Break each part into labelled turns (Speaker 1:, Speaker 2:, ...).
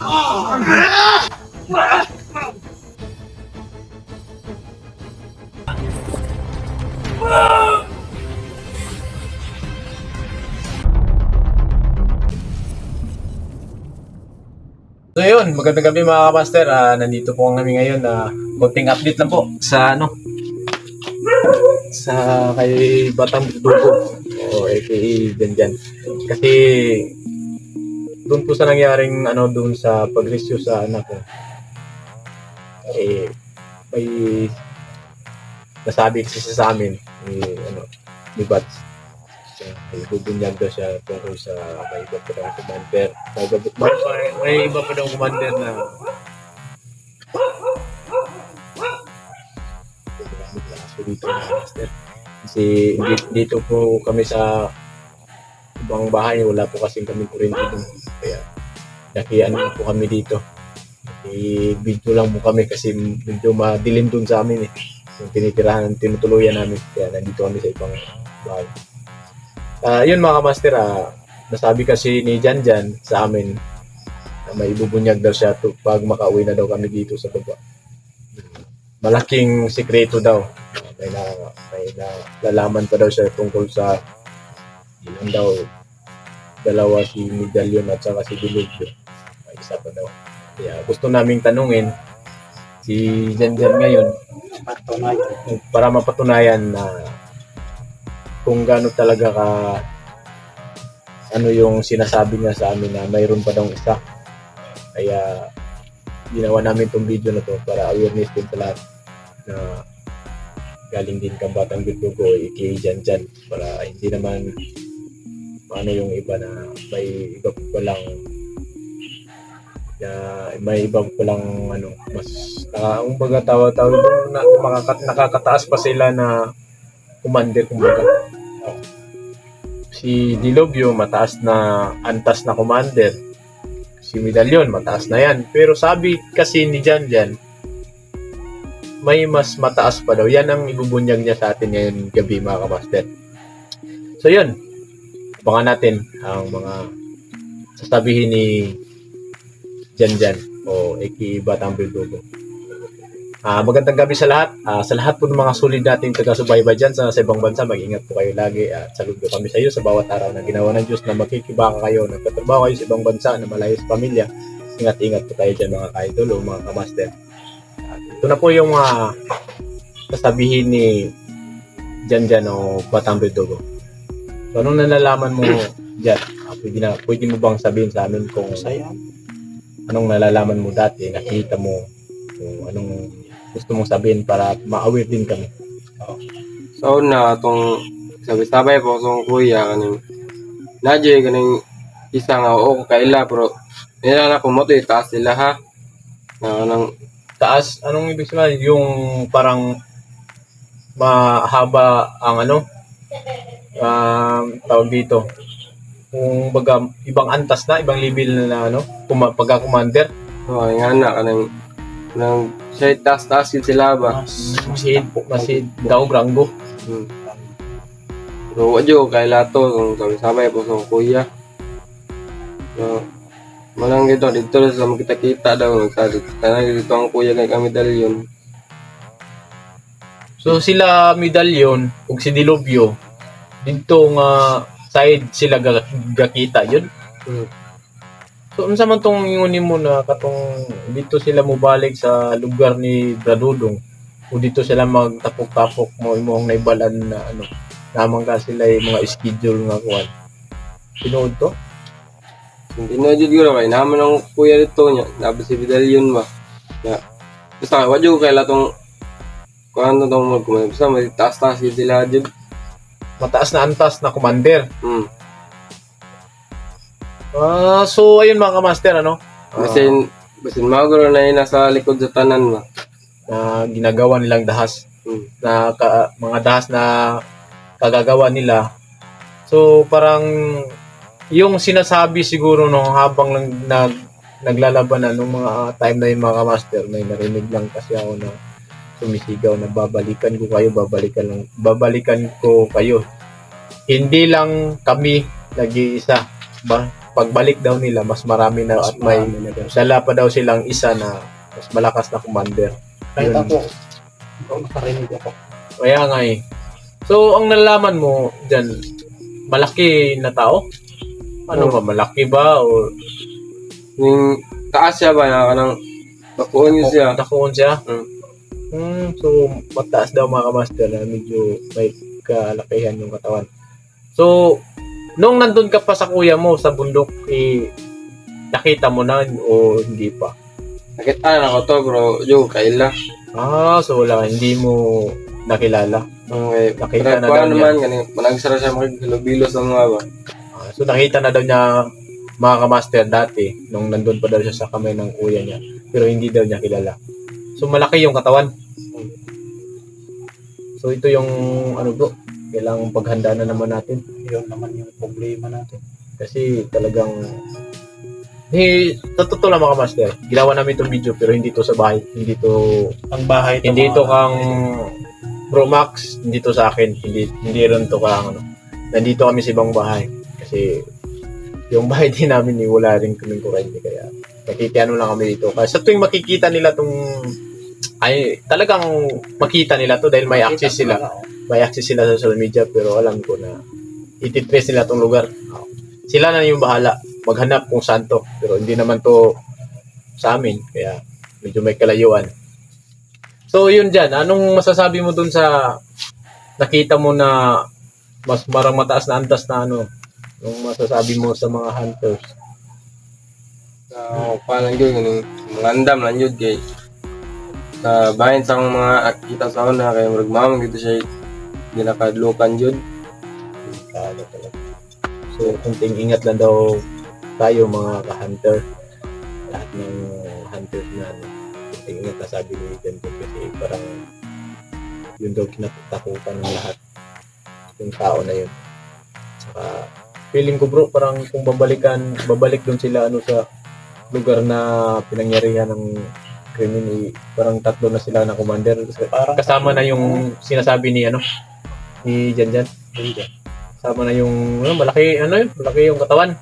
Speaker 1: So yun, magandang gabi mga kamaster. Nandito po kami ngayon na konting update lang po sa sa kay Batang Dugo o aka dyan. Kasi doon po sa nangyaring doon sa pag-rescue sa anak ko, may nasabi kasi sa amin ni Bats. Bubunyag daw siya tungkol sa may iba pa daw commander. May iba pa daw commander na dito na master. Kasi dito po kami sa ibang bahay, wala po kasing kami kuryente dun. Kaya nakian po kami dito. I-video lang po kami kasi medyo madilim dun sa amin yung tinitirahan, tinutuluyan namin. Kaya nandito kami sa ibang bahay. Yun mga kamaster, nasabi kasi ni Janjan sa amin na may ibubunyag daw siya pag makauwi na daw kami dito sa baba. Malaking sikreto daw. May nalalaman pa daw siya tungkol sa ilang daw, dalawa si Medallion at saka si Diluvio. May isa pa daw. Kaya gusto naming tanungin si Janjan ngayon para mapatunayan na kung gaano talaga yung sinasabi niya sa amin na mayroon pa daw isa. Kaya ginawa namin tong video na to para awareness din sa lahat na galing din kang Batang Dugo aka Janjan, para hindi naman yung iba na may iba pa lang mas kumbaga tawag na nakakataas pa sila na commander kumbaga. Si Diluvio mataas na antas na commander. Si Medallion mataas na yan. Pero sabi kasi ni Janjan, may mas mataas pa daw. Yan ang ibubunyag niya sa atin ngayon gabi mga kamaster. So yun, abangan natin ang mga sasabihin ni Janjan o Eki Batang Dugo. Magandang gabi sa lahat. Sa lahat po ng mga solid nating taga-subaybay dyan sa ibang bansa, mag-ingat po kayo lagi at saludo kami sa iyo sa bawat araw na ginawa ng Diyos na makikibaka kayo, nagtatrabaho kayo sa ibang bansa na malayo sa pamilya. Ingat-ingat po tayo dyan mga ka-idol o mga kamaster. Ito na po yung sasabihin ni Janjan o Batang Dugo. So anong nalalaman mo dyan? Pwede mo bang sabihin sa amin kung anong nalalaman mo dati, nakita mo, kung anong gusto mong sabihin para ma-aware din kami.
Speaker 2: So na itong sabay-sabay po itong kuya kaning nadyo kaning isa nga o kaila pero nila ko mo itaas sila ha na nang
Speaker 1: Taas, anong ibig sabihin? Yung parang mahaba ang tawag dito. Kung baga ibang antas na, ibang level na pagka-commander.
Speaker 2: nga na kanang nang siya taas yun sila ba
Speaker 1: Masid daw rango.
Speaker 2: Pero wadyo kaila to kung sabay-sabay po itong kuya so malang dito sa makita-kita daw kanang dito ang kuya kay kami Medallion.
Speaker 1: So sila Medallion ug si Diluvio dito nga side sila gakita yun. So unsa man tong ingon mo na katong dito sila mobalik sa lugar ni Bradudong o dito sila magtapok-tapok mo imong naibalan na naman ka sila yung mga schedule nga kuan. Tinuod to?
Speaker 2: Hindi na jud gyud kay naman ang kuya dito nya labi si Medallion ba. Ya. Basta wadyo kay latong kuan tong magkuman basta may taas-taas gyud sila jud.
Speaker 1: Mataas na antas na commander. So ayun mga kamaster
Speaker 2: Basin magro na yun nasa likod sa tanan ba.
Speaker 1: Na ginagawa nilang dahas. Na mga dahas na kagagawa nila. So parang yung sinasabi siguro habang naglalabanan nung mga time na yung mga kamaster, may narinig lang kasi ako na sumisigaw na babalikan ko kayo. Hindi lang kami nag-iisa ba? pagbalik daw nila, mas marami na at may dala pa daw silang isa na mas malakas na commander.
Speaker 3: Kahit
Speaker 1: Yun.
Speaker 3: ako, nakarinig ako.
Speaker 1: Kaya nga eh. So, ang nalaman mo dyan, malaki na tao? Ano ba, malaki ba? O
Speaker 2: Yung taas siya ba na kanang bakuon yun siya.
Speaker 1: nakuon siya?
Speaker 2: Mm.
Speaker 1: So, mataas daw mga kamaster na medyo may kalakihan yung katawan. So, nung nandun ka pa sa kuya mo sa bundok, nakita mo na o hindi pa?
Speaker 2: Nakita na ako to bro, yung kaila.
Speaker 1: So wala, hindi mo nakilala.
Speaker 2: Okay,
Speaker 1: Nakita na daw
Speaker 2: pero
Speaker 1: niya.
Speaker 2: naman, ganun, managsara siya makikilobilo sa mga ba.
Speaker 1: So nakita na daw niya mga kamaster dati, nung nandun pa daw siya sa kamay ng kuya niya. Pero hindi daw niya kilala. So malaki yung katawan. So ito yung ano bro, kailangang paghanda na naman natin.
Speaker 3: Yun naman yung problema natin.
Speaker 1: Kasi talagang sa totoo lang mga master, ginawa namin itong video pero hindi to sa bahay, hindi to
Speaker 3: Ang bahay
Speaker 1: hindi to kang Bro Max, hindi to sa akin, hindi rin to kang ano. Nandito kami sa ibang bahay kasi yung bahay din namin wala rin kaming kuryente kaya nakikiano lang kami dito. Kasi sa tuwing makikita nila tong ay talagang makita nila to dahil may access sila. May access sila sa social media pero alam ko na ititrace nila tong lugar. Sila na yung bahala maghanap kung saan to. Pero hindi naman to sa amin. Kaya medyo may kalayuan. So yun dyan. Anong masasabi mo dun sa nakita mo na mas marang mataas na antas na ano? Anong masasabi mo sa mga hunters?
Speaker 2: Palang yun, ganun, mga andam lang yun kay sa bahin sa mga kita sa una kaya magmamang dito siya ginakadlukan yun.
Speaker 1: Ano talaga. So kunting ingat lang daw tayo mga ka-hunter. Lahat ng hunters na ano, kunting ingat na sabi ni Denton kasi parang yun daw kinatakutan ng lahat yung tao na yun. Saka feeling ko bro parang kung babalik doon sila ano sa lugar na pinangyarihan ng krimen parang tatlo na sila na commander kasama na yung sinasabi ni ano ni Janjan. Kasama na yung malaki malaki yung katawan.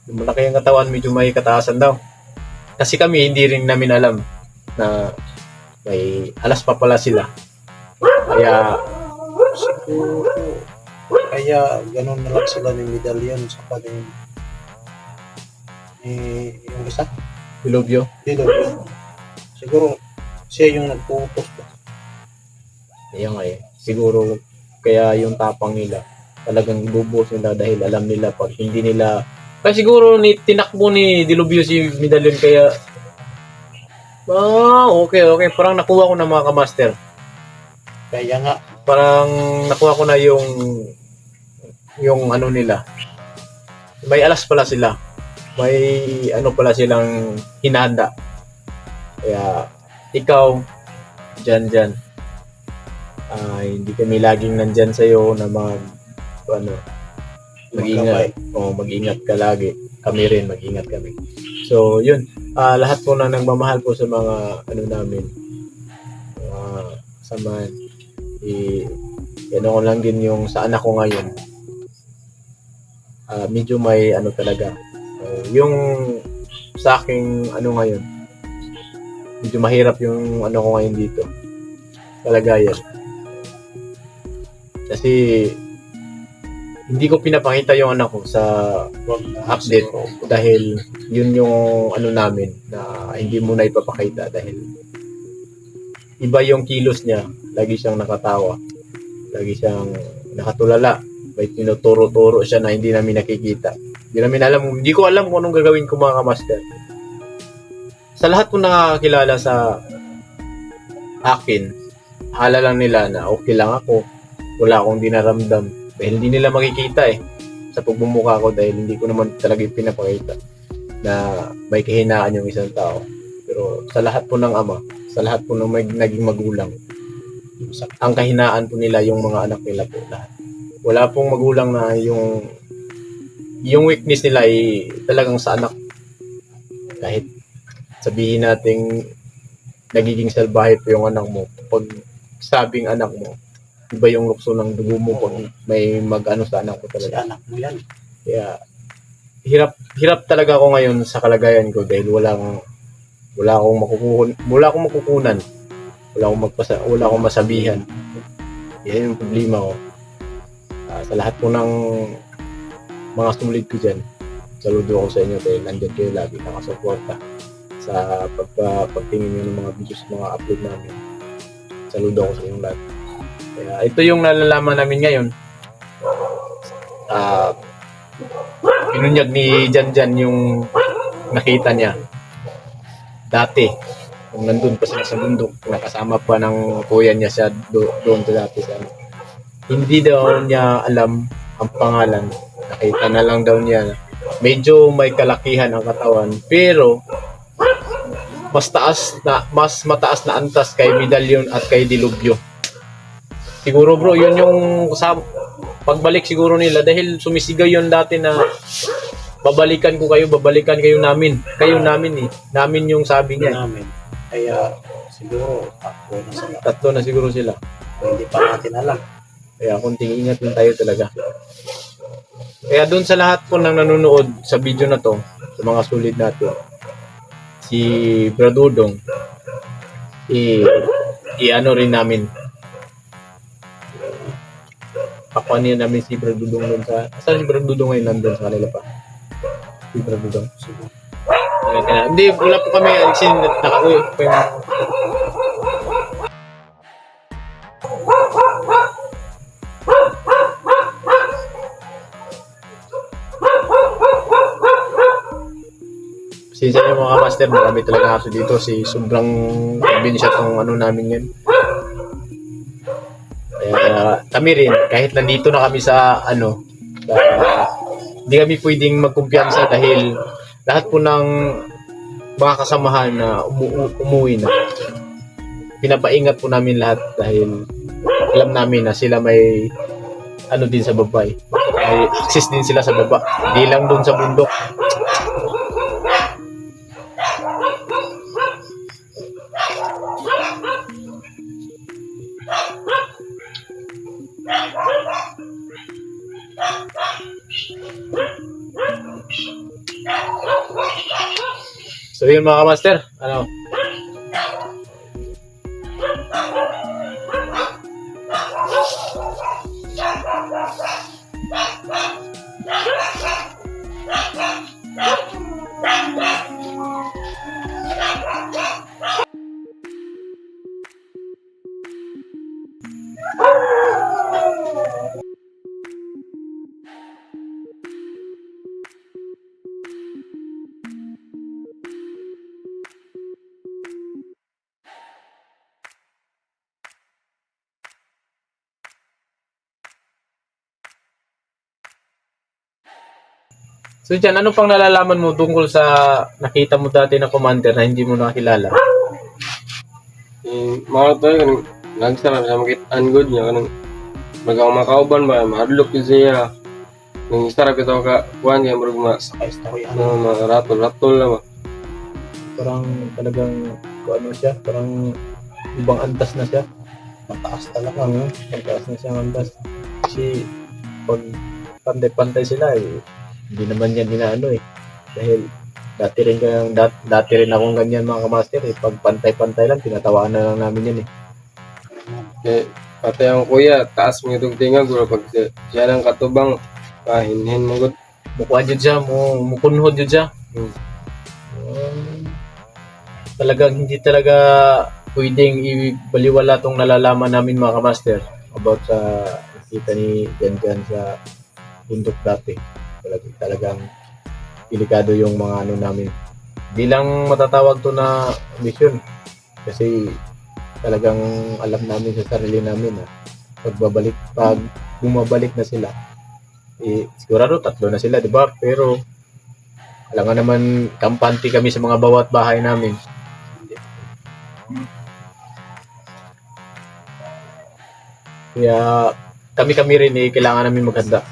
Speaker 1: Yung malaki yung katawan medyo may kataasan daw. Kasi kami hindi rin namin alam na may alas pa pala sila. Kaya
Speaker 3: Siguro, kaya ganun na lang sila ni Medallion sa kanin. Yung isa,
Speaker 1: Bilobyo.
Speaker 3: siguro siya yung nagputos ba?
Speaker 1: Kaya nga eh. Siguro kaya yung tapang nila talagang ibubuhos nila dahil alam nila pag hindi nila kaya siguro tinakbo ni Dilubyo si Medallion kaya okay parang nakuha ko na mga kamaster
Speaker 3: Kaya nga,
Speaker 1: parang nakuha ko na yung ano nila may alas pala sila may ano pala silang hinahanda kaya ikaw dyan hindi kami laging nandyan sa'yo na mag-ingat. Mag-ingat ka lagi. Kami rin, mag-ingat kami. So, yun. Lahat po na nagmamahal po sa mga ano namin. Samahan. Ano ko lang din yung sa anak ko ngayon. Medyo may ano talaga. Yung sa aking ano ngayon. Medyo mahirap yung ano ko ngayon dito. Kalagayan. Kasi hindi ko pinapakita yung anak ko sa
Speaker 3: wag na
Speaker 1: update
Speaker 3: siguro.
Speaker 1: dahil yun yung ano namin na hindi mo na ipapakita dahil iba yung kilos niya. Lagi siyang nakatawa. Lagi siyang nakatulala. May tinuturo-turo siya na hindi namin nakikita. Hindi ko alam kung anong gagawin ko mga kamaster. Sa lahat po nakakilala sa akin, hala lang nila na okay lang ako. Wala akong dinaramdam. Dahil hindi nila makikita sa pagbumuka ko dahil hindi ko naman talaga pinapakita na may kahinaan yung isang tao. Pero sa lahat po ng ama, sa lahat po ng naging magulang, ang kahinaan po nila yung mga anak nila po lahat. Wala pong magulang na yung weakness nila ay talagang sa anak. Kahit sabihin nating nagiging salbahe po yung anak mo, pag sabing anak mo, iba yung lukso ng dugo mo pag may mag-ano sa anak ko
Speaker 3: Si
Speaker 1: talaga.
Speaker 3: anak mo yan.
Speaker 1: Kaya hirap talaga ako ngayon sa kalagayan ko dahil wala akong makukunan. Wala akong masabihan. Yan yung problema ko. Sa lahat po ng mga sulit ko dyan, saludo ako sa inyo dahil nandyan kayo lagi nakasuporta sa pagtingin nyo ng mga videos, mga upload namin. Saludo ako sa inyong lahat. Kaya ito yung nalalaman namin ngayon. Pinunyag ni Janjan yung nakita niya dati kung nandun pa sila sa bundok, nakasama pa ng kuya niya siya doon dati sa hindi daw niya alam ang pangalan, nakita na lang daw niya medyo may kalakihan ang katawan pero mas mataas na antas kay Medallion at kay Dilubyo. Siguro bro yun yung pagbalik siguro nila dahil sumisigaw yun dati na babalikan kayo namin yung sabi niya.
Speaker 3: Namin. Kaya siguro
Speaker 1: Tatlo na siguro sila.
Speaker 3: hindi pa natin alam.
Speaker 1: Kaya kunting ingat din tayo talaga. Kaya doon sa lahat po nang nanonood sa video na to, sa mga sulit natin, si Bradudong, i-ano rin namin. Pakuanin namin si Bradudong doon sa... Saan si Bradudong ngayon nandun sa kanila pa? Si Bradudong. Hindi, wala po kami. Kasi nakakuyo po yung... Sinsa yung mga master, marami talaga aso dito. Sobrang binisya tong ano namin yan. Kaya kami rin, kahit nandito na kami sa hindi kami pwedeng magkumpiyansa dahil lahat po ng mga kasamahan na umuwi na. Pinapaingat po namin lahat dahil alam namin na sila may din sa baba. May access din sila sa baba. Hindi lang doon sa bundok. So yun mga master, So dyan, ano pang nalalaman mo tungkol sa nakita mo dati na commander na hindi mo nakilala?
Speaker 2: Mga to kanang nagsara sa makitaan good niya kanang magkauban ba mahadlok yun siya nang isara bitaw ka kuan kay murag
Speaker 3: Istorya
Speaker 2: mga ratol na ba.
Speaker 1: Parang talagang siya, parang ibang antas na siya.
Speaker 3: mataas talaga.
Speaker 1: Mataas na siyang antas. Kasi pag pantay-pantay sila hindi naman yan inaano dahil dati rin akong ganyan mga kamaster pag pantay-pantay lang tinatawaan na lang namin yan
Speaker 2: Kaya pati ang kuya taas mo itong tinga guro pag siya ng katubang kahinhin mo gud
Speaker 1: mukha dyan siya mukunhod dyan siya talagang hindi talaga pwedeng ibaliwala tong nalalaman namin mga kamaster about sa nakita ni Janjan sa bundok dati. Talagang delikado yung mga namin. Bilang matatawag to na mission kasi talagang alam namin sa sarili namin na pag bumabalik na sila sigurado 3 na sila, di ba? Pero alam nga naman kampante kami sa mga bawat bahay namin. Kaya kami rin kailangan namin maghanda.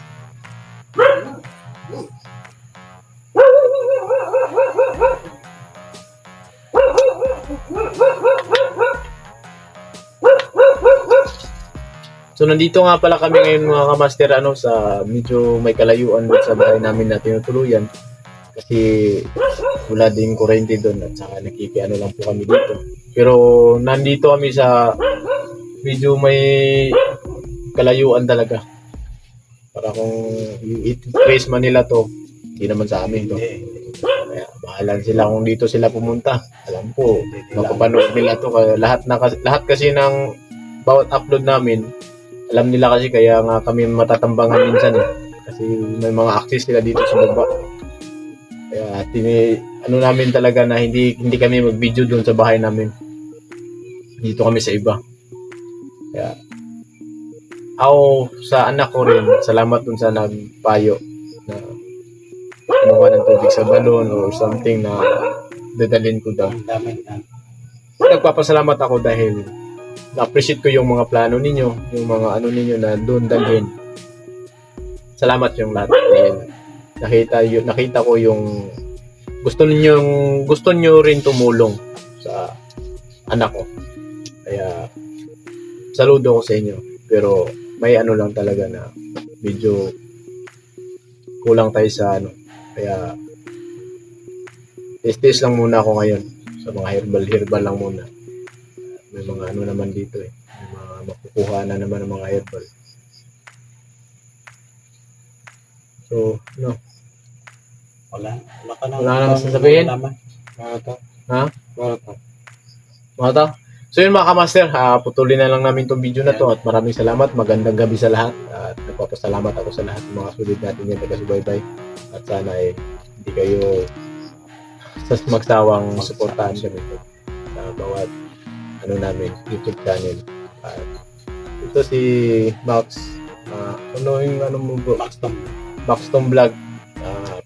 Speaker 1: So nandito nga pala kami ngayon mga kamaster sa medyo may kalayuan doon sa bahay namin na tinutuluyan kasi wala din kuryente doon at saka nakikiano lang po kami dito. Pero nandito kami sa medyo may kalayuan talaga. Para kung i-trace man nila to, hindi naman sa amin to. Kaya bahala sila kung dito sila pumunta. Alam ko, mapapanood nila to. Kaya lahat kasi ng bawat upload namin, alam nila kasi kaya nga kami matatambangan minsan kasi may mga access sila dito sa baba. Kaya namin talaga na hindi kami mag-video doon sa bahay namin. Dito kami sa iba. Kaya ako sa anak ko rin, salamat dun sa nagpayo na kumuha ng tubig sa balon or something na dadalhin ko daw.
Speaker 3: Ang dami na.
Speaker 1: Nagpapasalamat ako dahil na-appreciate ko yung mga plano ninyo, yung mga ninyo na doon dalhin. Salamat yung lahat. Dahil nakita ko yung gusto nyo rin tumulong sa anak ko. Kaya saludo ko sa inyo. Pero may lang talaga na medyo kulang tayo sa Kaya test lang muna ako ngayon sa mga herbal lang muna. May mga naman dito may mga makukuha na naman ng mga herbal. So
Speaker 3: Wala ka na.
Speaker 1: Wala na masasabihin?
Speaker 2: Mga to.
Speaker 1: Ha?
Speaker 2: Mga to.
Speaker 1: Mga to? So yun mga kamaster, putulin na lang namin tong video na to at maraming salamat. Magandang gabi sa lahat at nagpapasalamat ako sa lahat ng mga sulit natin yan taga-subaybay at sana hindi kayo magsawang suportahan kami sa bawat namin YouTube channel. At ito si Max, ano yung mo bro? Maxton Vlog.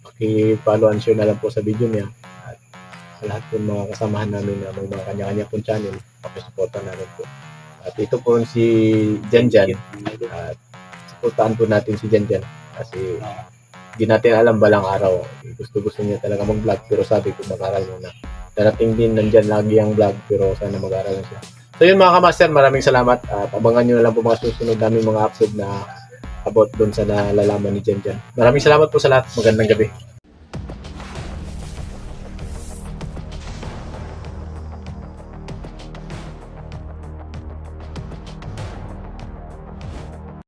Speaker 1: Paki-follow and share na lang po sa video niya at sa lahat ng mga kasamahan namin na mga kanya-kanya pong channel, pakisuporta namin po. At ito po si Janjan at suportahan po natin si Janjan kasi hindi natin alam balang araw. Gusto niya talaga mag-vlog pero sabi ko mag-aral muna. Darating din nandyan lagi ang vlog pero sana mag-aral na siya. So yun mga kamaster, maraming salamat at abangan nyo na lang po mga susunod namin mga upload na about doon sa nalalaman ni Janjan. Maraming salamat po sa lahat. Magandang gabi.